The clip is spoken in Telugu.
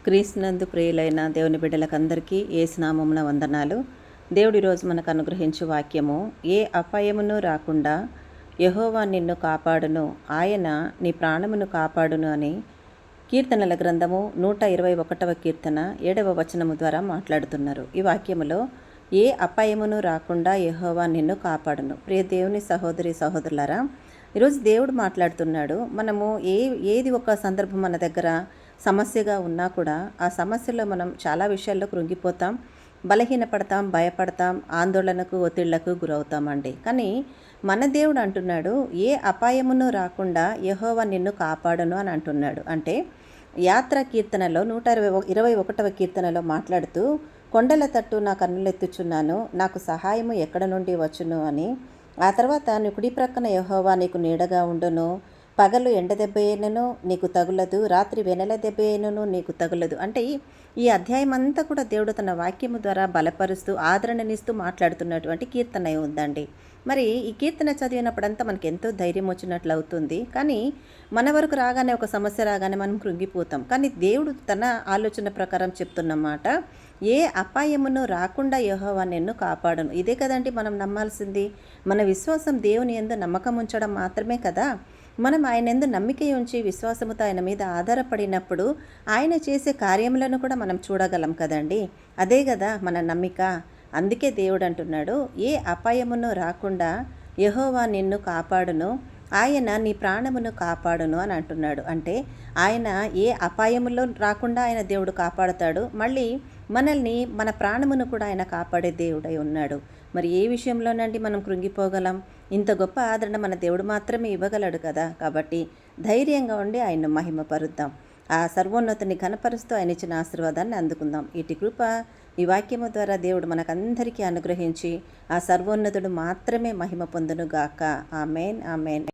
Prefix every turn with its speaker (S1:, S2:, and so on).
S1: క్రీస్తునందు ప్రియులైన దేవుని బిడ్డలకందరికీ యేసునామమున వందనాలు. దేవుడు ఈరోజు మనకు అనుగ్రహించు వాక్యము, ఏ అపాయమును రాకుండా యెహోవా నిన్ను కాపాడును, ఆయన నీ ప్రాణమును కాపాడును అని కీర్తనల గ్రంథము 121వ కీర్తన 7వ వచనము ద్వారా మాట్లాడుతున్నారు. ఈ వాక్యములో ఏ అపాయమును రాకుండా యెహోవా నిన్ను కాపాడును. ప్రియ దేవుని సహోదరి సహోదరులారా, ఈరోజు దేవుడు మాట్లాడుతున్నాడు. మనము ఏది ఒక సందర్భం మన దగ్గర సమస్యగా ఉన్నా కూడా ఆ సమస్యలో మనం చాలా విషయాల్లో కృంగిపోతాం, బలహీనపడతాం, భయపడతాం, ఆందోళనకు ఒత్తిళ్లకు గురవుతామండి. కానీ మన దేవుడు అంటున్నాడు, ఏ అపాయమును రాకుండా యెహోవా నిన్ను కాపాడును అని అంటున్నాడు. అంటే యాత్ర కీర్తనలో 121వ కీర్తనలో మాట్లాడుతూ, కొండల తట్టు నా కన్నులెత్తుచున్నాను, నాకు సహాయము ఎక్కడ నుండి వచ్చును అని. ఆ తర్వాత నీ కుడి ప్రక్కన యెహోవా నీకు నీడగా ఉండును, పగలు ఎండ దెబ్బ అయినను నీకు తగులదు, రాత్రి వెనెల దెబ్బ అయినను నీకు తగులదు. అంటే ఈ అధ్యాయం అంతా కూడా దేవుడు తన వాక్యము ద్వారా బలపరుస్తూ ఆదరణనిస్తూ మాట్లాడుతున్నటువంటి కీర్తన ఉందండి. మరి ఈ కీర్తన చదివినప్పుడంతా మనకి ఎంతో ధైర్యం వచ్చినట్లు అవుతుంది. కానీ మన వరకు రాగానే, ఒక సమస్య రాగానే మనం కృంగిపోతాం. కానీ దేవుడు తన ఆలోచన ప్రకారం చెప్తున్నమాట, ఏ అపాయమును రాకుండా యెహోవా నిన్ను కాపాడును. ఇదే కదండి మనం నమ్మాల్సింది. మన విశ్వాసం దేవుని యందు నమ్మకం ఉంచడం మాత్రమే కదా. మనం ఆయన యందు నమ్మిక ఉంచి విశ్వాసముతో ఆయన మీద ఆధారపడినప్పుడు ఆయన చేసే కార్యములను కూడా మనం చూడగలం కదండి. అదే కదా మన నమ్మిక. అందుకే దేవుడు అంటున్నాడు, ఏ అపాయమును రాకుండా యెహోవా నిన్ను కాపాడును, ఆయన నీ ప్రాణమును కాపాడును అని అంటున్నాడు. అంటే ఆయన ఏ అపాయములో రాకుండా ఆయన దేవుడు కాపాడుతాడు, మళ్ళీ మనల్ని, మన ప్రాణమును కూడా ఆయన కాపాడే దేవుడై ఉన్నాడు. మరి ఏ విషయంలోనండి మనం కృంగిపోగలం? ఇంత గొప్ప ఆదరణ మన దేవుడు మాత్రమే ఇవ్వగలడు కదా. కాబట్టి ధైర్యంగా ఉండి ఆయన్ను మహిమపరుద్దాం. ఆ సర్వోన్నతిని ఘనపరుస్తూ ఆయన ఇచ్చిన ఆశీర్వాదాన్ని అందుకుందాం. ఇటు కృప ఈ వాక్యము ద్వారా దేవుడు మనకందరికీ అనుగ్రహించి ఆ సర్వోన్నతుడు మాత్రమే మహిమ పొందును గాక. ఆమేన్, ఆమేన్.